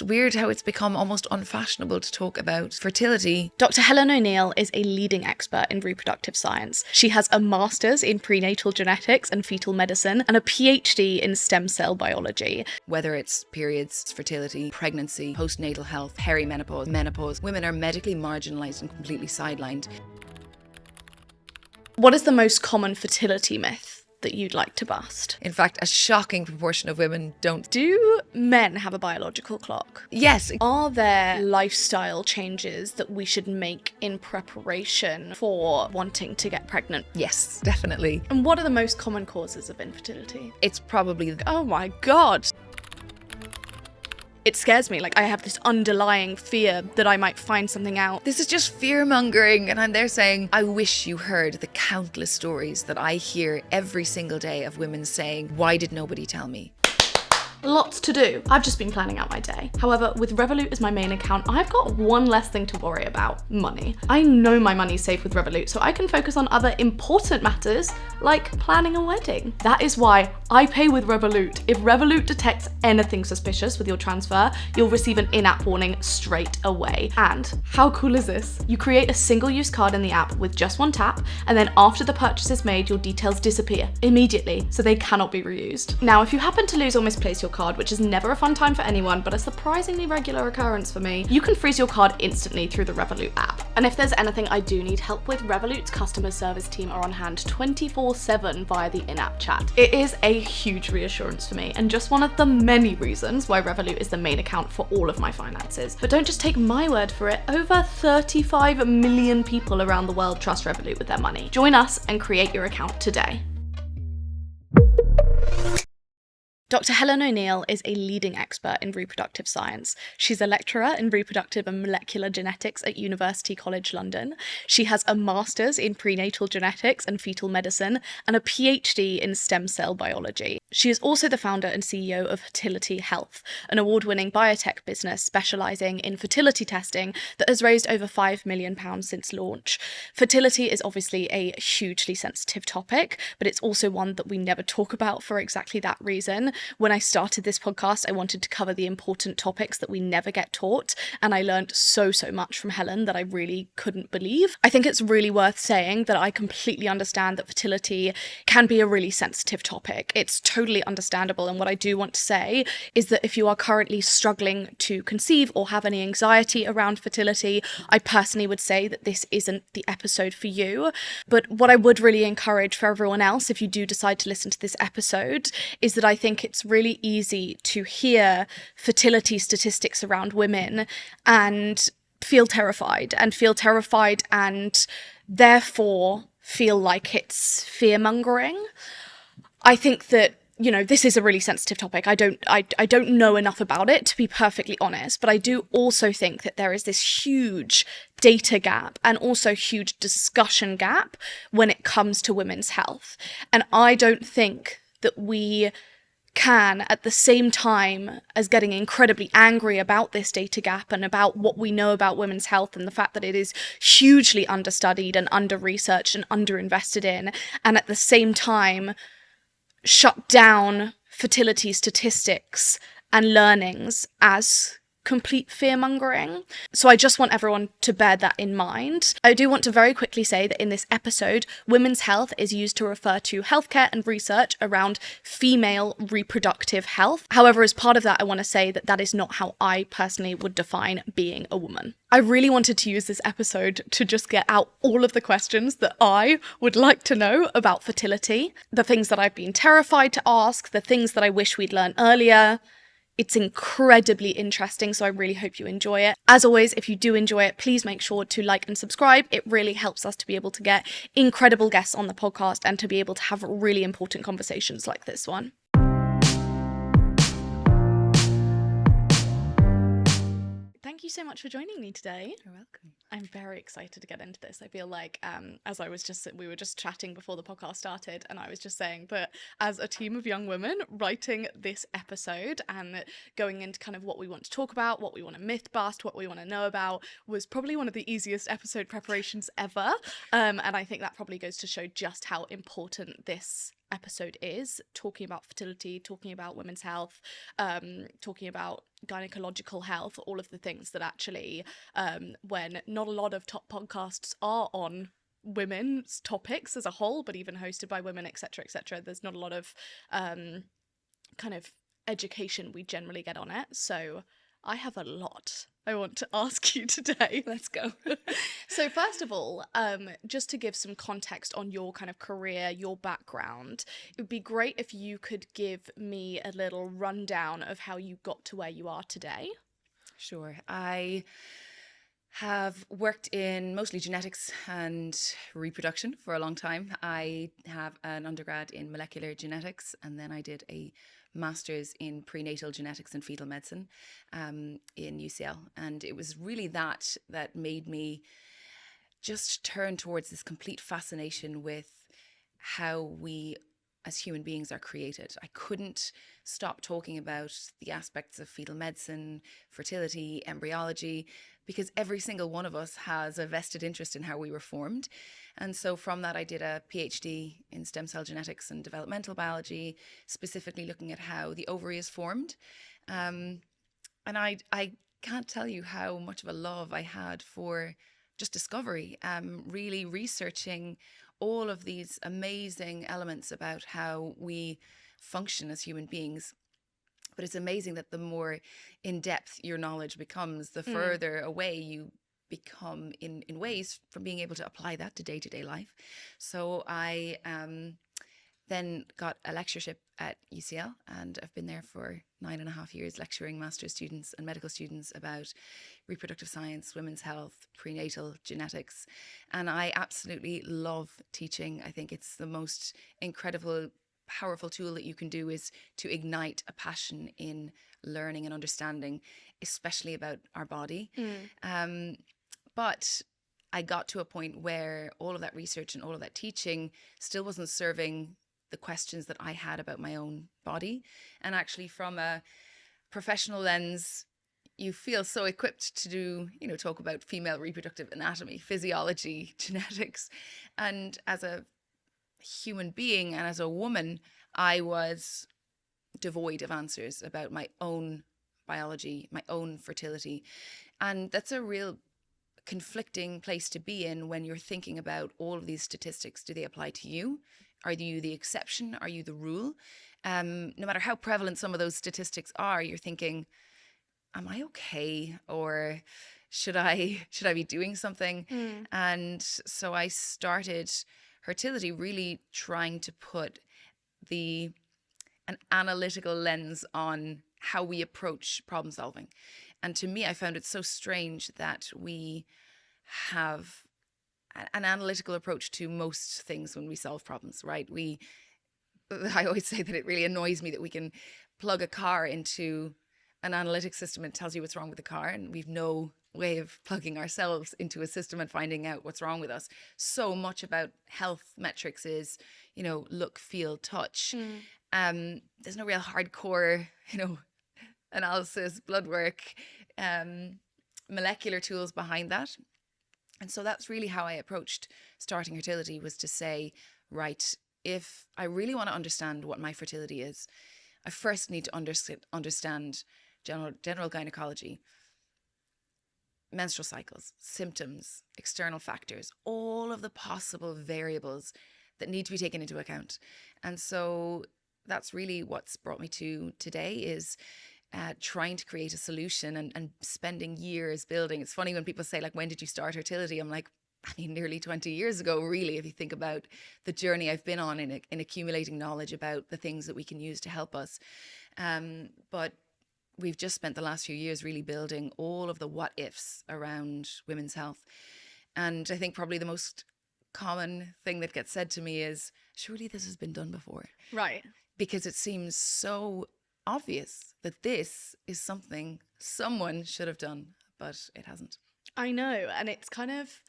just weird how it's become almost unfashionable to talk about fertility. Dr. Helen O'Neill is a leading expert in reproductive science. She has a master's in prenatal genetics and fetal medicine and a PhD in stem cell biology. Whether it's periods, fertility, pregnancy, postnatal health, perimenopause, menopause, women are medically marginalised and completely sidelined. What is the most common fertility myth that you'd like to bust? In fact, a shocking proportion of women don't. Do men have a biological clock? Yes. Are there lifestyle changes that we should make in preparation for wanting to get pregnant? Yes, definitely. And what are the most common causes of infertility? It's probably... Oh my God. It scares me. Like, I have this underlying fear that I might find something out. This is just fear-mongering, and I'm there saying, I wish you heard the countless stories that I hear every single day of women saying, why did nobody tell me? Lots to do. I've just been planning out my day. However, with Revolut as my main account, I've got one less thing to worry about: money. I know my money's safe with Revolut, so I can focus on other important matters like planning a wedding. That is why I pay with Revolut. If Revolut detects anything suspicious with your transfer, you'll receive an in-app warning straight away. And how cool is this? You create a single-use card in the app with just one tap, and then after the purchase is made, your details disappear immediately, so they cannot be reused. Now, if you happen to lose or misplace your card, which is never a fun time for anyone, but a surprisingly regular occurrence for me, you can freeze your card instantly through the Revolut app. And if there's anything I do need help with, Revolut's customer service team are on hand 24/7 via the in-app chat. It is a huge reassurance for me, and just one of the many reasons why Revolut is the main account for all of my finances. But don't just take my word for it. Over 35 million people around the world trust Revolut with their money. Join us and create your account today. Dr. Helen O'Neill is a leading expert in reproductive science. She's a lecturer in reproductive and molecular genetics at University College London. She has a master's in prenatal genetics and fetal medicine and a PhD in stem cell biology. She is also the founder and CEO of Hertility Health, an award-winning biotech business specialising in fertility testing that has raised over £5 million since launch. Fertility is obviously a hugely sensitive topic, but it's also one that we never talk about for exactly that reason. When I started this podcast, I wanted to cover the important topics that we never get taught, and I learned so much from Helen that I really couldn't believe. I think it's really worth saying that I completely understand that fertility can be a really sensitive topic. It's totally understandable, and what I do want to say is that if you are currently struggling to conceive or have any anxiety around fertility, I personally would say that this isn't the episode for you. But what I would really encourage for everyone else, if you do decide to listen to this episode, is that I think it's really easy to hear fertility statistics around women and feel terrified and therefore feel like it's fear-mongering. I think that, you know, this is a really sensitive topic. I don't know enough about it, to be perfectly honest, but I do also think that there is this huge data gap and also huge discussion gap when it comes to women's health. And I don't think that we can, at the same time as getting incredibly angry about this data gap and about what we know about women's health and the fact that it is hugely understudied and under-researched and under-invested in, and at the same time shut down fertility statistics and learnings as complete fear-mongering. So I just want everyone to bear that in mind. I do want to very quickly say that in this episode, women's health is used to refer to healthcare and research around female reproductive health. However, as part of that, I want to say that that is not how I personally would define being a woman. I really wanted to use this episode to just get out all of the questions that I would like to know about fertility, the things that I've been terrified to ask, the things that I wish we'd learned earlier. It's incredibly interesting, so I really hope you enjoy it. As always, if you do enjoy it, please make sure to like and subscribe. It really helps us to be able to get incredible guests on the podcast and to be able to have really important conversations like this one. Thank you so much for joining me today. You're welcome. I'm very excited to get into this. I feel like, we were just chatting before the podcast started, and I was just saying that as a team of young women writing this episode and going into kind of what we want to talk about, what we want to myth bust, what we want to know about, was probably one of the easiest episode preparations ever. And I think that probably goes to show just how important this episode is, talking about fertility, talking about women's health, talking about gynecological health, all of the things that actually, when not a lot of top podcasts are on women's topics as a whole, but even hosted by women, etc., there's not a lot of kind of education we generally get on it. So I have a lot I want to ask you today. Let's go. So first of all, just to give some context on your kind of career, your background, it would be great if you could give me a little rundown of how you got to where you are today. Sure. I have worked in mostly genetics and reproduction for a long time. I have an undergrad in molecular genetics, and then I did a master's in prenatal genetics and fetal medicine in UCL. And it was really that made me just turn towards this complete fascination with how we as human beings are created. I couldn't stop talking about the aspects of fetal medicine, fertility, embryology, because every single one of us has a vested interest in how we were formed. And so from that, I did a PhD in stem cell genetics and developmental biology, specifically looking at how the ovary is formed. And I can't tell you how much of a love I had for just discovery, really researching all of these amazing elements about how we function as human beings. But it's amazing that the more in-depth your knowledge becomes, the further away you become in ways from being able to apply that to day-to-day life. So I then got a lectureship at UCL, and I've been there for 9.5 years lecturing master's students and medical students about reproductive science, women's health, prenatal genetics. And I absolutely love teaching. I think it's the most incredible, powerful tool that you can do is to ignite a passion in learning and understanding, especially about our body. But I got to a point where all of that research and all of that teaching still wasn't serving the questions that I had about my own body. And actually from a professional lens, you feel so equipped to do, talk about female reproductive anatomy, physiology, genetics. And as a human being and as a woman, I was devoid of answers about my own biology, my own fertility. And that's a real conflicting place to be in when you're thinking about all of these statistics. Do they apply to you? Are you the exception? Are you the rule? No matter how prevalent some of those statistics are, you're thinking, am I okay? Or should I be doing something? And so I started Hertility really trying to put an analytical lens on how we approach problem solving. And to me, I found it so strange that we have an analytical approach to most things when we solve problems, right? I always say that it really annoys me that we can plug a car into an analytic system and it tells you what's wrong with the car, and we've no way of plugging ourselves into a system and finding out what's wrong with us. So much about health metrics is, look, feel, touch. There's no real hardcore, analysis, blood work, molecular tools behind that. And so that's really how I approached starting Hertility, was to say, right, if I really want to understand what my fertility is, I first need to understand general gynecology, menstrual cycles, symptoms, external factors, all of the possible variables that need to be taken into account. And so that's really what's brought me to today, is trying to create a solution and spending years building. It's funny when people say, like, when did you start Hertility? I'm like, nearly 20 years ago, really, if you think about the journey I've been on in accumulating knowledge about the things that we can use to help us. But we've just spent the last few years really building all of the what ifs around women's health. And I think probably the most common thing that gets said to me is, surely this has been done before. Right. Because it seems so obvious that this is something someone should have done, but it hasn't. I know. And it's kind of,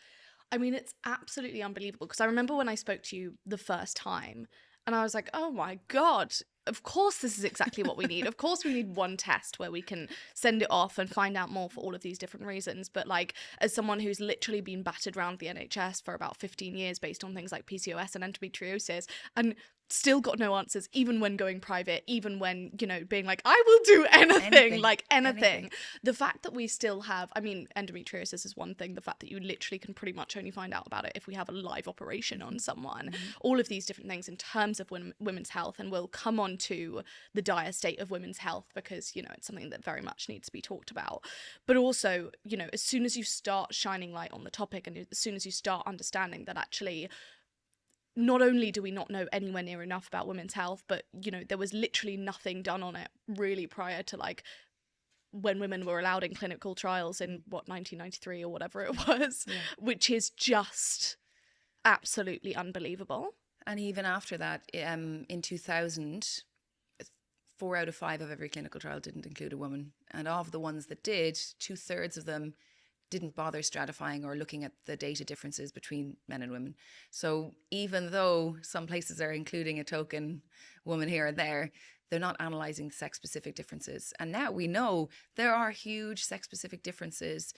it's absolutely unbelievable, because I remember when I spoke to you the first time and I was like, oh my God, of course this is exactly what we need. Of course we need one test where we can send it off and find out more for all of these different reasons. But like, as someone who's literally been battered around the NHS for about 15 years based on things like PCOS and endometriosis, and still got no answers, even when going private, even when, you know, being like, I will do anything. Like anything. The fact that we still have, I mean, endometriosis is one thing, the fact that you literally can pretty much only find out about it if we have a live operation on someone, all of these different things in terms of women's health, and we'll come on to the dire state of women's health because, you know, it's something that very much needs to be talked about. But also, you know, as soon as you start shining light on the topic, and as soon as you start understanding that actually not only do we not know anywhere near enough about women's health, but, you know, there was literally nothing done on it really prior to, like, when women were allowed in clinical trials in, 1993 or whatever it was, which is just absolutely unbelievable. And even after that, in 2000, 4 out of 5 of every clinical trial didn't include a woman. And of the ones that did, 2/3 of them didn't bother stratifying or looking at the data differences between men and women. So even though some places are including a token woman here and there, they're not analysing sex-specific differences. And now we know there are huge sex-specific differences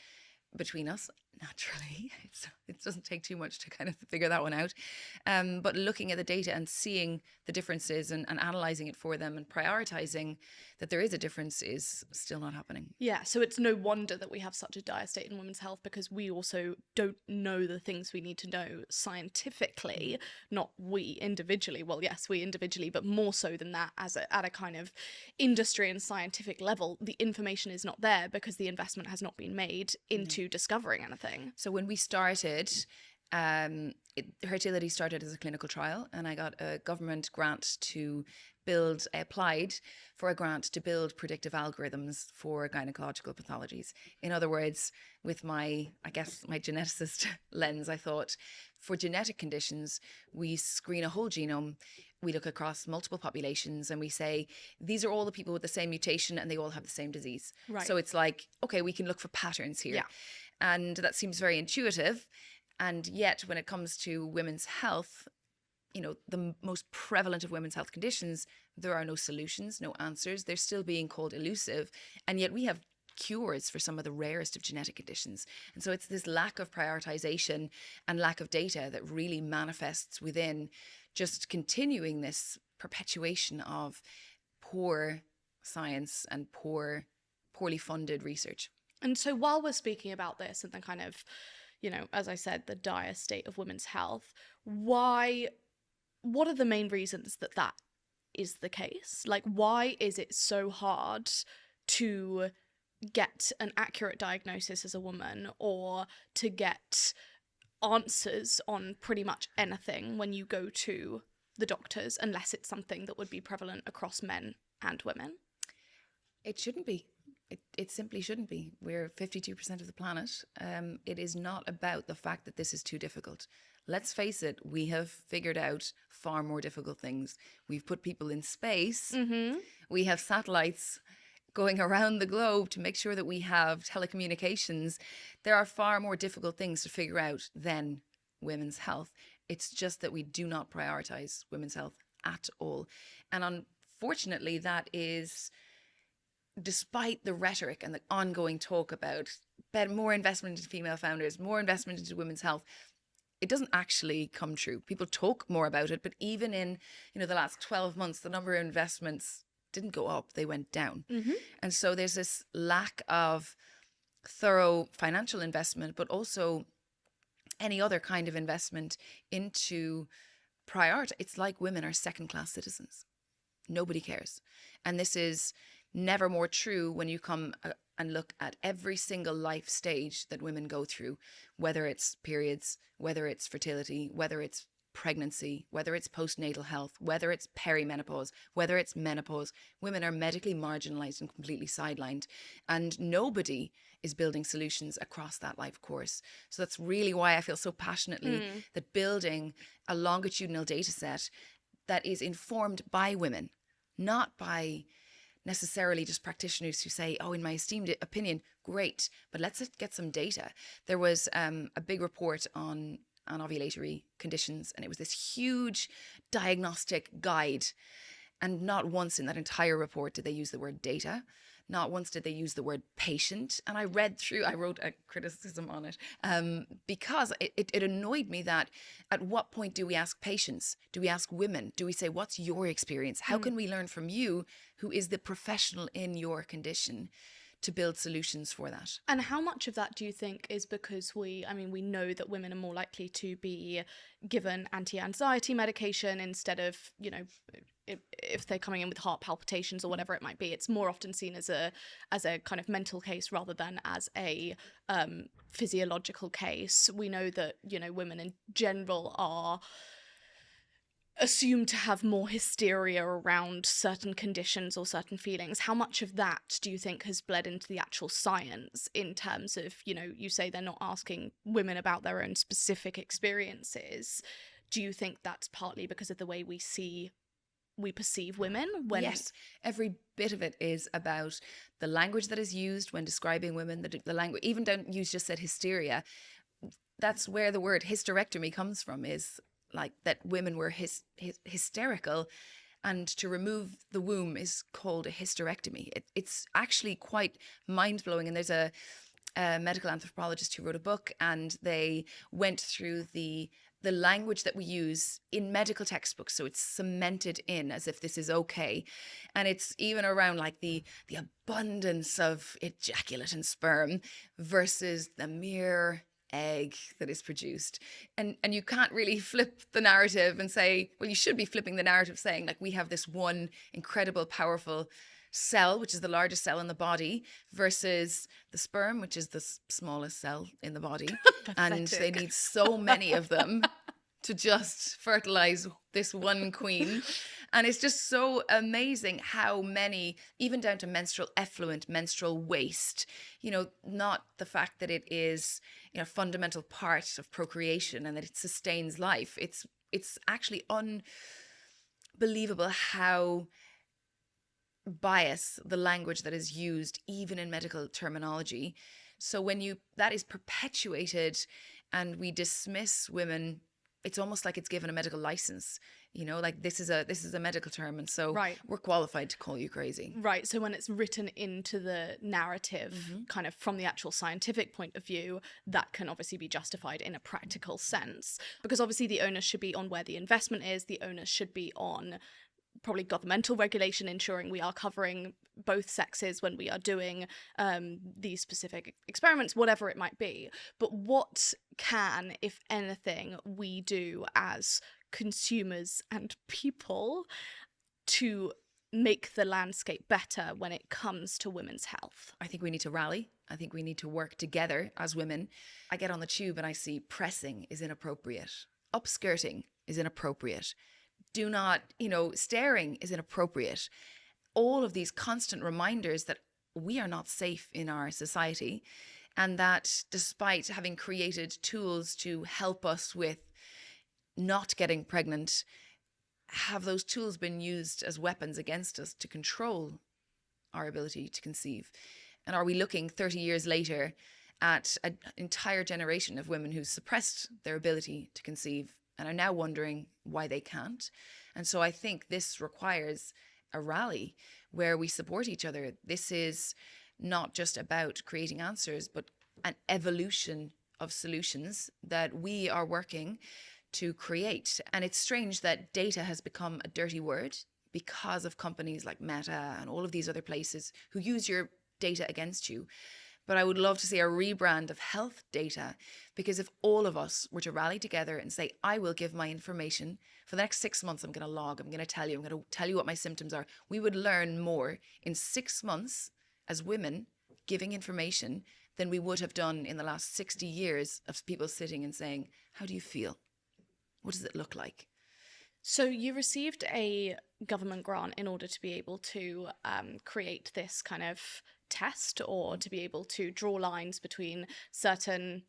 between us, naturally. It doesn't take too much to kind of figure that one out. But looking at the data and seeing the differences and analysing it for them and prioritising that there is a difference is still not happening. Yeah, so it's no wonder that we have such a dire state in women's health, because we also don't know the things we need to know scientifically, not we individually. Well, yes, we individually, but more so than that, at a kind of industry and scientific level, the information is not there because the investment has not been made into discovering anything. So when we started, Hertility started as a clinical trial, and I got a government grant to build, I applied for a grant to build predictive algorithms for gynecological pathologies. In other words, with my geneticist lens, I thought for genetic conditions, we screen a whole genome, we look across multiple populations, and we say, these are all the people with the same mutation and they all have the same disease. Right. So it's like, okay, we can look for patterns here. Yeah. And that seems very intuitive. And yet when it comes to women's health, you know, the most prevalent of women's health conditions, there are no solutions, no answers. They're still being called elusive. And yet we have cures for some of the rarest of genetic conditions. And so it's this lack of prioritization and lack of data that really manifests within just continuing this perpetuation of poor science and poorly funded research. And so while we're speaking about this and the kind of, you know, as I said, the dire state of women's health, what are the main reasons that is the case? Like, why is it so hard to get an accurate diagnosis as a woman, or to get answers on pretty much anything when you go to the doctors, unless it's something that would be prevalent across men and women? It shouldn't be. It simply shouldn't be. We're 52% of the planet. It is not about the fact that this is too difficult. Let's face it, we have figured out far more difficult things. We've put people in space. Mm-hmm. We have satellites going around the globe to make sure that we have telecommunications. There are far more difficult things to figure out than women's health. It's just that we do not prioritize women's health at all. And unfortunately, that is, despite the rhetoric and the ongoing talk about more investment into female founders, more investment into women's health, it doesn't actually come true. People talk more about it, but even in, you know, the last 12 months, the number of investments didn't go up, they went down. Mm-hmm. And so there's this lack of thorough financial investment, but also any other kind of investment into priority. It's like women are second-class citizens. Nobody cares. And this is never more true when you come and look at every single life stage that women go through, whether it's periods, whether it's fertility, whether it's pregnancy, whether it's postnatal health, whether it's perimenopause, whether it's menopause. Women are medically marginalized and completely sidelined, and nobody is building solutions across that life course. So that's really why I feel so passionately that building a longitudinal data set that is informed by women, not by necessarily just practitioners who say, oh, in my esteemed opinion, great, but let's get some data. There was a big report on ovulatory conditions, and it was this huge diagnostic guide. And not once in that entire report did they use the word data. Not once did they use the word patient. And I wrote a criticism on it because it annoyed me that at what point do we ask patients? Do we ask women? Do we say, what's your experience? How can we learn from you, who is the professional in your condition, to build solutions for that? And how much of that do you think is because we know that women are more likely to be given anti-anxiety medication instead of, if they're coming in with heart palpitations or whatever it might be, it's more often seen as a kind of mental case rather than as a physiological case. We know that, women in general are assumed to have more hysteria around certain conditions or certain feelings. How much of that do you think has bled into the actual science in terms of, you say they're not asking women about their own specific experiences? Do you think that's partly because of the way we perceive women? Yes, every bit of it is about the language that is used when describing women, the language, even don't use, just said hysteria. That's where the word hysterectomy comes from, is like that women were hysterical, and to remove the womb is called a hysterectomy. It's actually quite mind-blowing. And there's a medical anthropologist who wrote a book, and they went through the language that we use in medical textbooks, so it's cemented in as if this is okay. And it's even around like the abundance of ejaculate and sperm versus the mere egg that is produced, and you can't really flip the narrative and say, well, you should be flipping the narrative saying, like, we have this one incredible powerful cell, which is the largest cell in the body, versus the sperm, which is the smallest cell in the body. And they need so many of them to just fertilize this one queen. And it's just so amazing how many, even down to menstrual effluent, menstrual waste, not the fact that it is, a fundamental part of procreation and that it sustains life. It's actually unbelievable how biased the language that is used, even in medical terminology. So when that is perpetuated and we dismiss women, it's almost like it's given a medical license, like this is a medical term, and so we're qualified to call you crazy. Right. So when it's written into the narrative, kind of from the actual scientific point of view, that can obviously be justified in a practical sense, because obviously the onus should be on where the investment is. The onus should be on probably governmental regulation, ensuring we are covering both sexes when we are doing these specific experiments, whatever it might be. But what can, if anything, we do as consumers and people to make the landscape better when it comes to women's health? I think we need to rally. I think we need to work together as women. I get on the tube and I see pressing is inappropriate. Upskirting is inappropriate. Do not, staring is inappropriate. All of these constant reminders that we are not safe in our society, and that despite having created tools to help us with not getting pregnant, have those tools been used as weapons against us to control our ability to conceive? And are we looking 30 years later at an entire generation of women who suppressed their ability to conceive and are now wondering why they can't? And so I think this requires a rally where we support each other. This is not just about creating answers, but an evolution of solutions that we are working to create. And it's strange that data has become a dirty word because of companies like Meta and all of these other places who use your data against you. But I would love to see a rebrand of health data, because if all of us were to rally together and say, I will give my information for the next 6 months, I'm going to log, I'm going to tell you what my symptoms are. We would learn more in 6 months as women giving information than we would have done in the last 60 years of people sitting and saying, how do you feel? What does it look like? So you received a government grant in order to be able to create this kind of test, or to be able to draw lines between certain,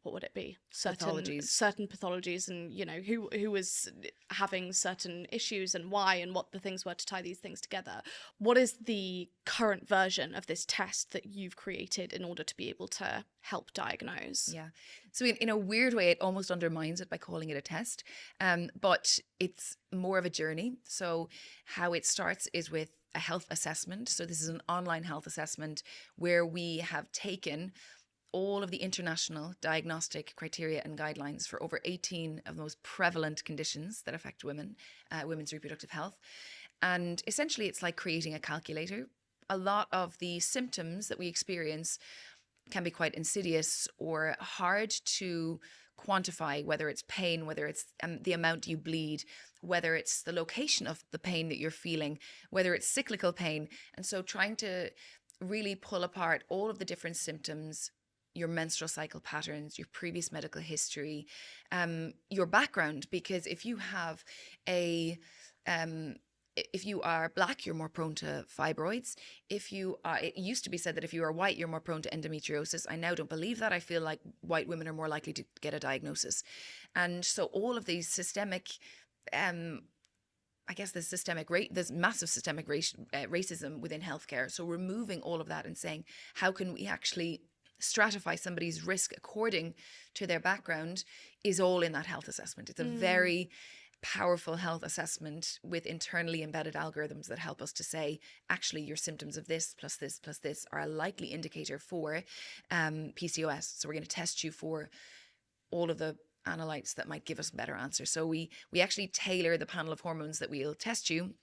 what would it be? Certain pathologies, and who was having certain issues and why, and what the things were to tie these things together. What is the current version of this test that you've created in order to be able to help diagnose? Yeah. So in a weird way, it almost undermines it by calling it a test. But it's more of a journey. So how it starts is with a health assessment. So this is an online health assessment where we have taken all of the international diagnostic criteria and guidelines for over 18 of the most prevalent conditions that affect women, women's reproductive health. And essentially, it's like creating a calculator. A lot of the symptoms that we experience can be quite insidious or hard to quantify, whether it's pain, whether it's the amount you bleed, whether it's the location of the pain that you're feeling, whether it's cyclical pain. And so trying to really pull apart all of the different symptoms, your menstrual cycle patterns, your previous medical history, your background, because if you have if you are black, you're more prone to fibroids. If you are, it used to be said that if you are white, you're more prone to endometriosis. I now don't believe that. I feel like white women are more likely to get a diagnosis. And so all of these systemic, I guess there's massive systemic racism within healthcare. So removing all of that and saying, how can we actually stratify somebody's risk according to their background is all in that health assessment. It's a very powerful health assessment with internally embedded algorithms that help us to say, actually, your symptoms of this plus this plus this are a likely indicator for PCOS. So we're going to test you for all of the analytes that might give us better answers. So we actually tailor the panel of hormones that we'll test you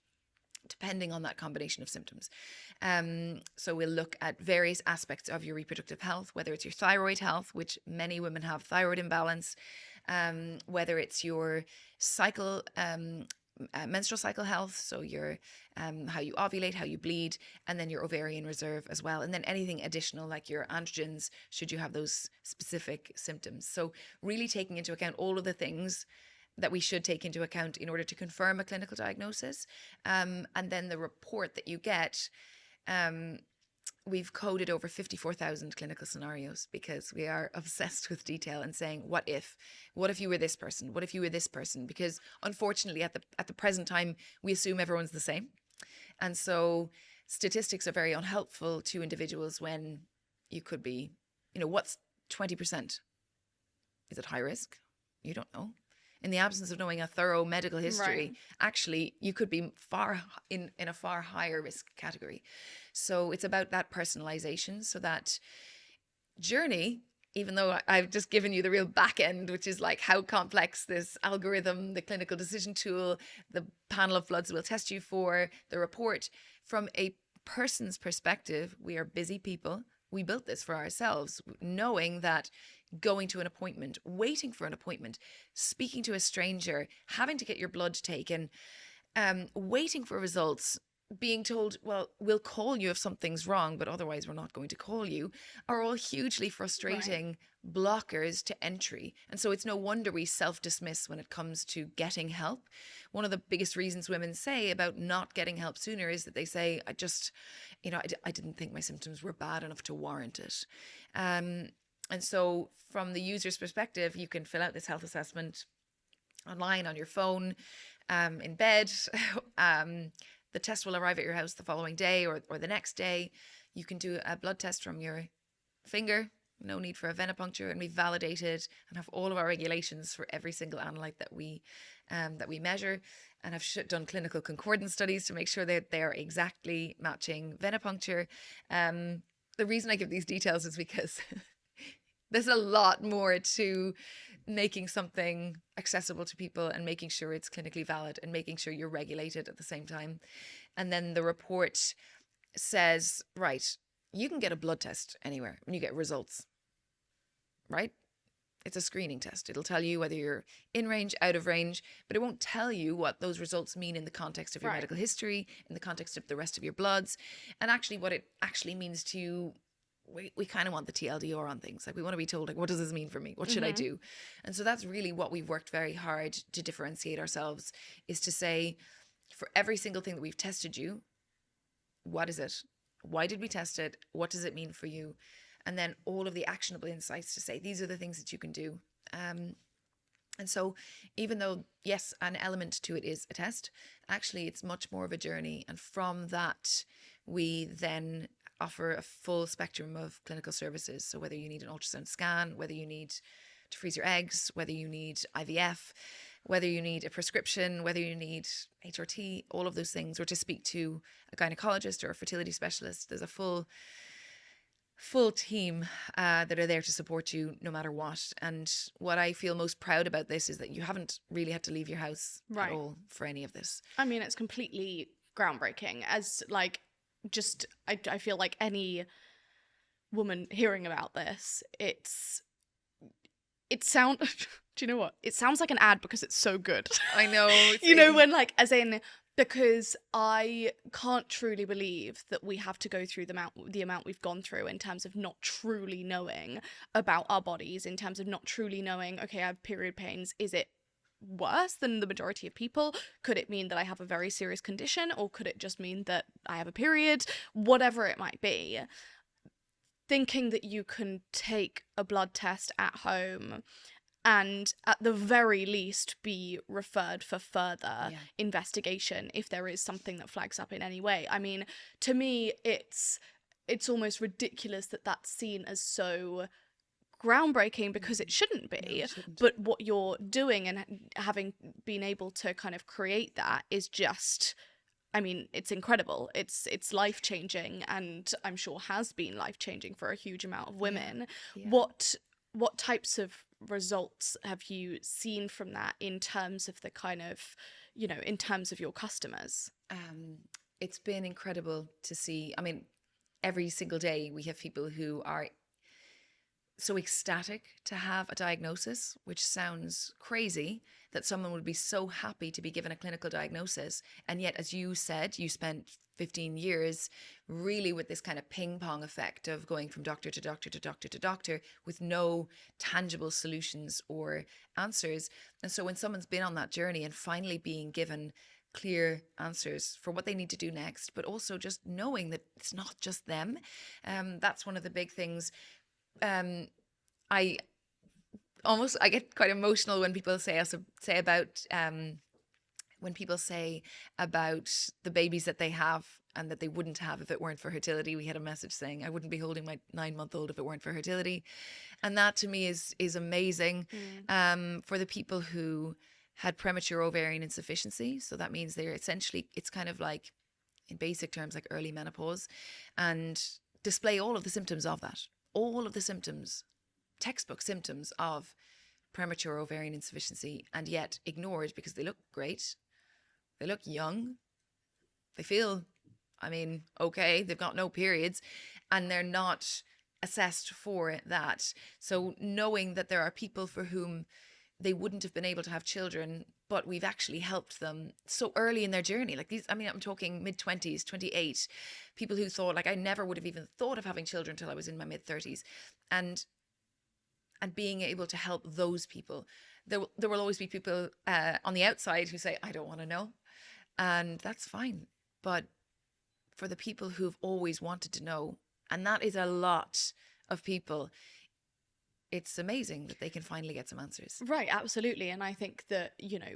depending on that combination of symptoms. So we'll look at various aspects of your reproductive health, whether it's your thyroid health, which many women have thyroid imbalance, whether it's your cycle, menstrual cycle health, so your how you ovulate, how you bleed, and then your ovarian reserve as well, and then anything additional like your androgens should you have those specific symptoms. So really taking into account all of the things that we should take into account in order to confirm a clinical diagnosis, and then the report that you get. We've coded over 54,000 clinical scenarios because we are obsessed with detail and saying, what if you were this person? What if you were this person? Because unfortunately at the present time, we assume everyone's the same. And so statistics are very unhelpful to individuals when you could be, what's 20%? Is it high risk? You don't know. In the absence of knowing a thorough medical history, actually, you could be in a far higher risk category. So it's about that personalization. So that journey, even though I've just given you the real back end, which is like how complex this algorithm, the clinical decision tool, the panel of bloods we'll test you for, the report, from a person's perspective, we are busy people. We built this for ourselves, knowing that going to an appointment, waiting for an appointment, speaking to a stranger, having to get your blood taken, waiting for results, being told, well, we'll call you if something's wrong, but otherwise we're not going to call you, are all hugely frustrating blockers to entry. And so it's no wonder we self-dismiss when it comes to getting help. One of the biggest reasons women say about not getting help sooner is that they say, I didn't think my symptoms were bad enough to warrant it. And so from the user's perspective, you can fill out this health assessment online, on your phone, in bed. The test will arrive at your house the following day or the next day. You can do a blood test from your finger. No need for a venipuncture, and we've validated and have all of our regulations for every single analyte that we measure, and I've done clinical concordance studies to make sure that they're exactly matching venipuncture. The reason I give these details is because there's a lot more to making something accessible to people and making sure it's clinically valid and making sure you're regulated at the same time. And then the report says, right, you can get a blood test anywhere and you get results, right? It's a screening test. It'll tell you whether you're in range, out of range, but it won't tell you what those results mean in the context of your medical history, in the context of the rest of your bloods, and actually what it actually means to you. We kind of want the TLDR on things. Like we want to be told, like, what does this mean for me? What should I do? And so that's really what we've worked very hard to differentiate ourselves, is to say, for every single thing that we've tested you, what is it? Why did we test it? What does it mean for you? And then all of the actionable insights to say, these are the things that you can do. And so even though, yes, an element to it is a test, actually it's much more of a journey. And from that, we then offer a full spectrum of clinical services. So whether you need an ultrasound scan, whether you need to freeze your eggs, whether you need IVF, whether you need a prescription, whether you need HRT, all of those things, or to speak to a gynecologist or a fertility specialist. There's a full team that are there to support you no matter what. And what I feel most proud about this is that you haven't really had to leave your house at all for any of this. I mean, it's completely groundbreaking. As like, just I feel like any woman hearing about this, it sounds do you know what, it sounds like an ad because it's so good. I know. You know, when like, as in, because I can't truly believe that we have to go through the amount we've gone through in terms of not truly knowing about our bodies, in terms of not truly knowing, okay, I have period pains, is it worse than the majority of people? Could it mean that I have a very serious condition, or could it just mean that I have a period? Whatever it might be, thinking that you can take a blood test at home and at the very least be referred for further investigation if there is something that flags up in any way. I mean, to me, it's almost ridiculous that that's seen as so groundbreaking, because it shouldn't be. No, it shouldn't. But what you're doing and having been able to kind of create that is just, I mean, it's incredible. It's life-changing, and I'm sure has been life-changing for a huge amount of women. Yeah. What types of results have you seen from that in terms of the kind of, you know, in terms of your customers? It's been incredible to see. I mean, every single day we have people who are so ecstatic to have a diagnosis, which sounds crazy that someone would be so happy to be given a clinical diagnosis. And yet, as you said, you spent 15 years really with this kind of ping pong effect of going from doctor to doctor to doctor to doctor with no tangible solutions or answers. And so when someone's been on that journey and finally being given clear answers for what they need to do next, but also just knowing that it's not just them, that's one of the big things. I get quite emotional when people say about the babies that they have and that they wouldn't have if it weren't for Hertility. We had a message saying, I wouldn't be holding my 9-month-old if it weren't for Hertility. And that to me is amazing. For the people who had premature ovarian insufficiency. So that means they're essentially, it's kind of like, in basic terms, like early menopause, and display all of the symptoms of that. All of the symptoms, textbook symptoms of premature ovarian insufficiency, and yet ignored because they look great, they look young, they feel, I mean, okay, they've got no periods, and they're not assessed for that. So knowing that there are people for whom they wouldn't have been able to have children, but we've actually helped them so early in their journey. Like these, I mean, I'm talking mid-20s, 28, people who thought, like, I never would have even thought of having children until I was in my mid-30s. And being able to help those people. There will always be people on the outside who say, I don't want to know. And that's fine. But for the people who've always wanted to know, and that is a lot of people, it's amazing that they can finally get some answers. Right, absolutely. And I think that, you know,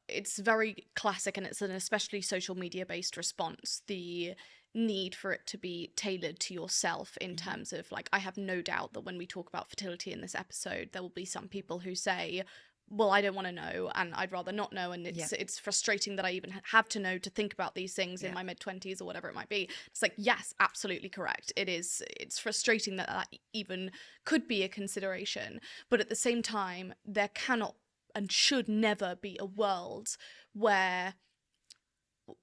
it's very classic, and it's an especially social media based response, the need for it to be tailored to yourself in terms of, like, I have no doubt that when we talk about fertility in this episode, there will be some people who say, well, I don't want to know, and I'd rather not know, and it's frustrating that I even have to know to think about these things in my mid-20s or whatever it might be. It's like, yes, absolutely correct. It's frustrating that that even could be a consideration, but at the same time, there cannot and should never be a world where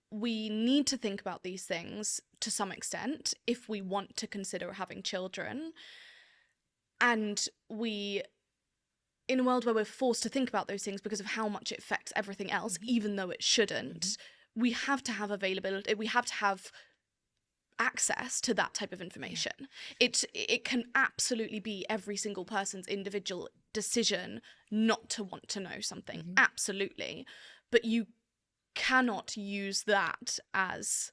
we need to think about these things to some extent if we want to consider having children, and in a world where we're forced to think about those things because of how much it affects everything else, even though it shouldn't, we have to have availability, we have to have access to that type of information. It can absolutely be every single person's individual decision not to want to know something, absolutely, but you cannot use that as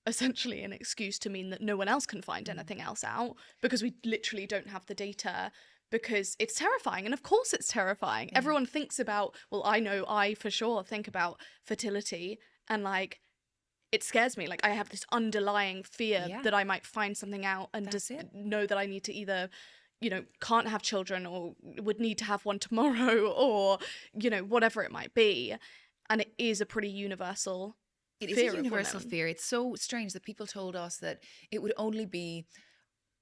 essentially an excuse to mean that no one else can find anything else out, because we literally don't have the data, because it's terrifying. And of course it's terrifying. Everyone thinks about, well, I know I for sure think about fertility, and like, it scares me. Like, I have this underlying fear that I might find something out and just know that I need to either, can't have children or would need to have one tomorrow or, whatever it might be. And it is a pretty universal It is fear a of universal women. fear. It's so strange that people told us that it would only be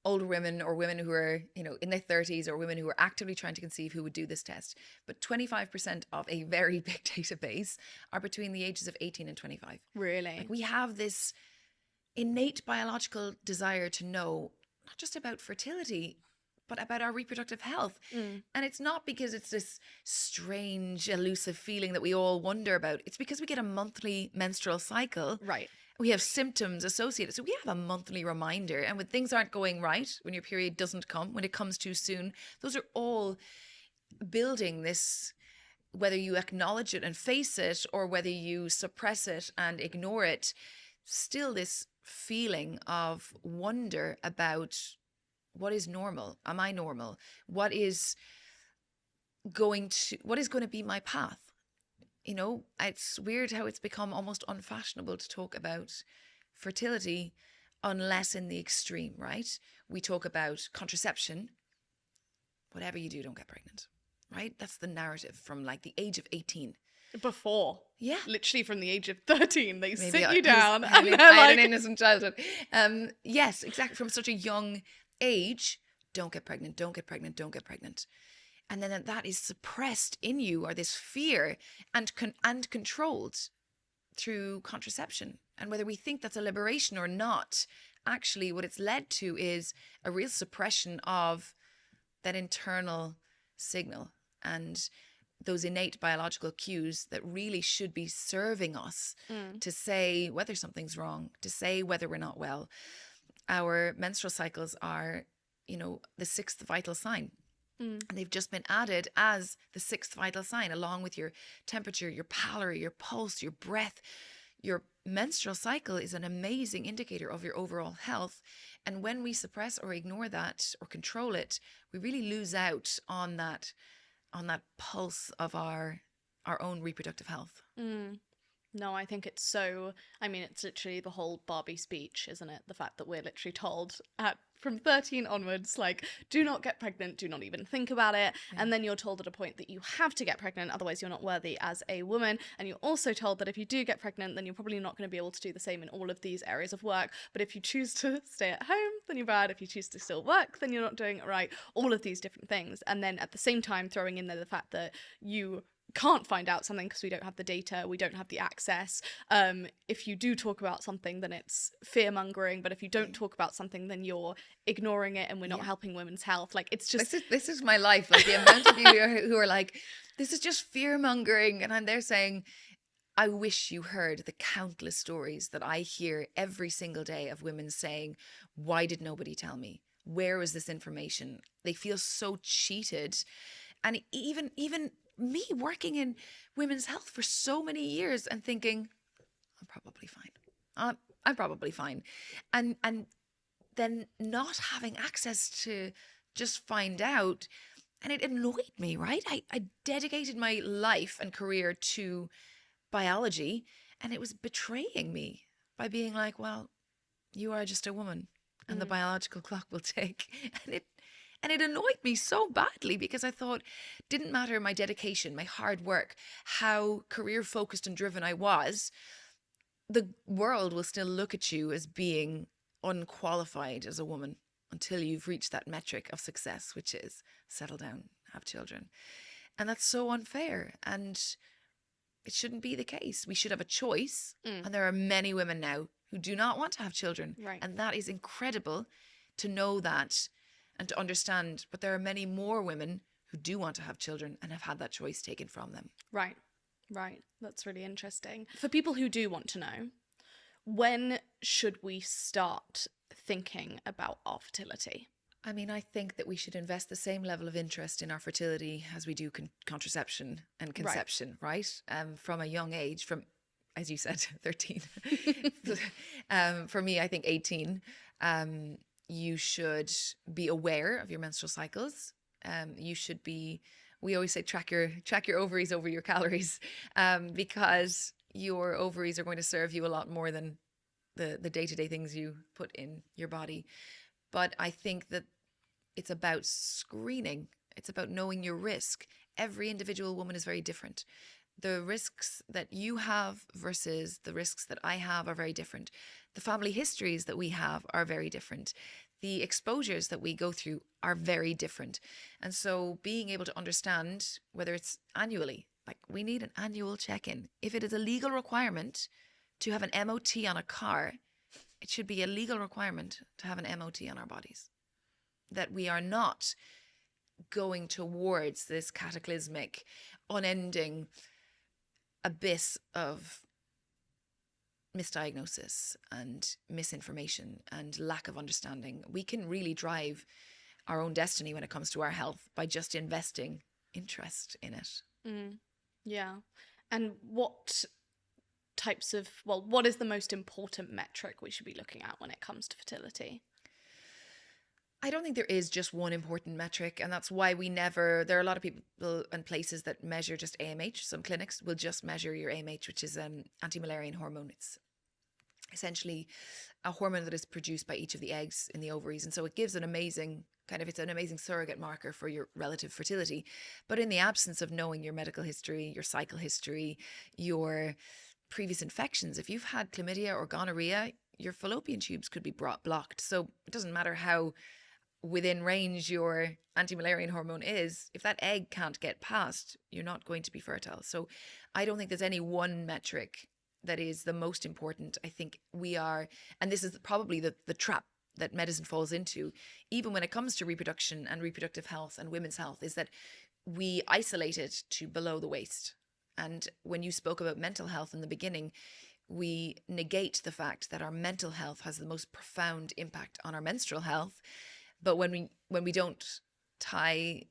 older women or women who are, in their 30s or women who are actively trying to conceive who would do this test. But 25% of a very big database are between the ages of 18 and 25. Really? Like, we have this innate biological desire to know not just about fertility, but about our reproductive health. And it's not because it's this strange, elusive feeling that we all wonder about. It's because we get a monthly menstrual cycle. Right. We have symptoms associated. So we have a monthly reminder. And when things aren't going right, when your period doesn't come, when it comes too soon, those are all building this, whether you acknowledge it and face it or whether you suppress it and ignore it, still this feeling of wonder about what is normal. Am I normal? What is going to be my path? It's weird how it's become almost unfashionable to talk about fertility unless in the extreme, right? We talk about contraception. Whatever you do, don't get pregnant, right? That's the narrative from like the age of 18. Before. Yeah. Literally from the age of 13, they Maybe sit you down and they're I had like... an innocent childhood. Yes, exactly. From such a young age, don't get pregnant, don't get pregnant, don't get pregnant. And then that is suppressed in you, or this fear, and controlled through contraception. And whether we think that's a liberation or not, actually what it's led to is a real suppression of that internal signal and those innate biological cues that really should be serving us to say whether something's wrong, to say whether we're not well. Our menstrual cycles are, the sixth vital sign. And they've just been added as the sixth vital sign, along with your temperature, your pallor, your pulse, your breath. Your menstrual cycle is an amazing indicator of your overall health. And when we suppress or ignore that or control it, we really lose out on that pulse of our own reproductive health. No, I think it's it's literally the whole Barbie speech, isn't it? The fact that we're literally told from 13 onwards, like, do not get pregnant, do not even think about it. Yeah. And then you're told at a point that you have to get pregnant, otherwise you're not worthy as a woman. And you're also told that if you do get pregnant, then you're probably not going to be able to do the same in all of these areas of work. But if you choose to stay at home, then you're bad. If you choose to still work, then you're not doing it right. All of these different things. And then at the same time, throwing in there the fact that you can't find out something because we don't have the data, we don't have the access. If you do talk about something, then it's fear mongering, but if you don't talk about something, then you're ignoring it and we're not helping women's health. Like, it's just this is my life. Like, the amount of you who are like, this is just fear mongering, and I'm there saying, I wish you heard the countless stories that I hear every single day of women saying, why did nobody tell me? Where was this information? They feel so cheated. And even me working in women's health for so many years and thinking, I'm probably fine. I'm probably fine. And then not having access to just find out. And it annoyed me, right? I dedicated my life and career to biology, and it was betraying me by being like, well, you are just a woman and the biological clock will tick. And it annoyed me so badly because I thought, didn't matter my dedication, my hard work, how career focused and driven I was, the world will still look at you as being unqualified as a woman until you've reached that metric of success, which is settle down, have children. And that's so unfair. And it shouldn't be the case. We should have a choice. And there are many women now who do not want to have children. Right. And that is incredible to know that and to understand. But there are many more women who do want to have children and have had that choice taken from them. Right. That's really interesting. For people who do want to know, when should we start thinking about our fertility? I mean, I think that we should invest the same level of interest in our fertility as we do contraception and conception, right? From a young age, from, as you said, 13. For me, I think 18. You should be aware of your menstrual cycles. You should be, we always say, track your ovaries over your calories, because your ovaries are going to serve you a lot more than the day-to-day things you put in your body. But I think that It's about screening. It's about knowing your risk. Every individual woman is very different. The risks that you have versus the risks that I have are very different. The family histories that we have are very different. The exposures that we go through are very different. And so being able to understand whether it's annually, like we need an annual check-in. If it is a legal requirement to have an MOT on a car, it should be a legal requirement to have an MOT on our bodies. That we are not going towards this cataclysmic, unending abyss of misdiagnosis and misinformation and lack of understanding. We can really drive our own destiny when it comes to our health by just investing interest in it. Yeah. And what is the most important metric we should be looking at when it comes to fertility? I don't think there is just one important metric, and that's why there are a lot of people and places that measure just AMH. Some clinics will just measure your AMH, which is an anti-Müllerian hormone. It's essentially a hormone that is produced by each of the eggs in the ovaries. And so it gives it's an amazing surrogate marker for your relative fertility. But in the absence of knowing your medical history, your cycle history, your previous infections, if you've had chlamydia or gonorrhea, your fallopian tubes could be blocked. So it doesn't matter how within range your anti-Müllerian hormone is, if that egg can't get past, you're not going to be fertile. So I don't think there's any one metric that is the most important. I think we are, and this is probably the trap that medicine falls into, even when it comes to reproduction and reproductive health and women's health, is that we isolate it to below the waist. And when you spoke about mental health in the beginning, we negate the fact that our mental health has the most profound impact on our menstrual health. But when we don't tie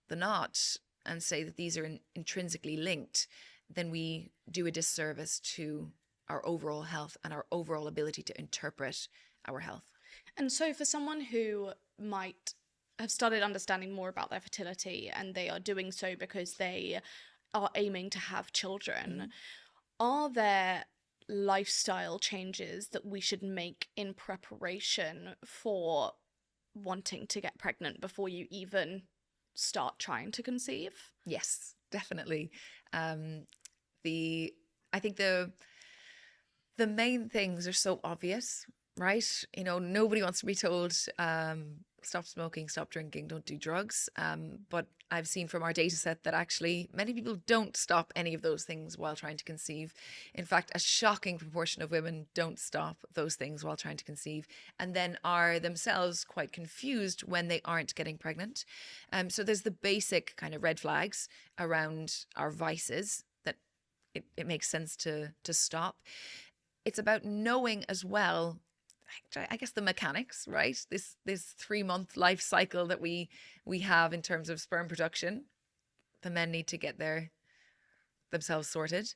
the knot and say that these are intrinsically linked, then we do a disservice to our overall health and our overall ability to interpret our health. And so for someone who might have started understanding more about their fertility and they are doing so because they are aiming to have children, are there lifestyle changes that we should make in preparation for wanting to get pregnant before you even start trying to conceive? Yes, definitely. I think the main things are so obvious, right? You know, nobody wants to be told, stop smoking, stop drinking, don't do drugs. But I've seen from our data set that actually many people don't stop any of those things while trying to conceive. In fact, a shocking proportion of women don't stop those things while trying to conceive, and then are themselves quite confused when they aren't getting pregnant. So there's the basic kind of red flags around our vices that it makes sense to stop. It's about knowing as well, I guess, the mechanics, right? This 3-month life cycle that we have in terms of sperm production. The men need to get themselves sorted.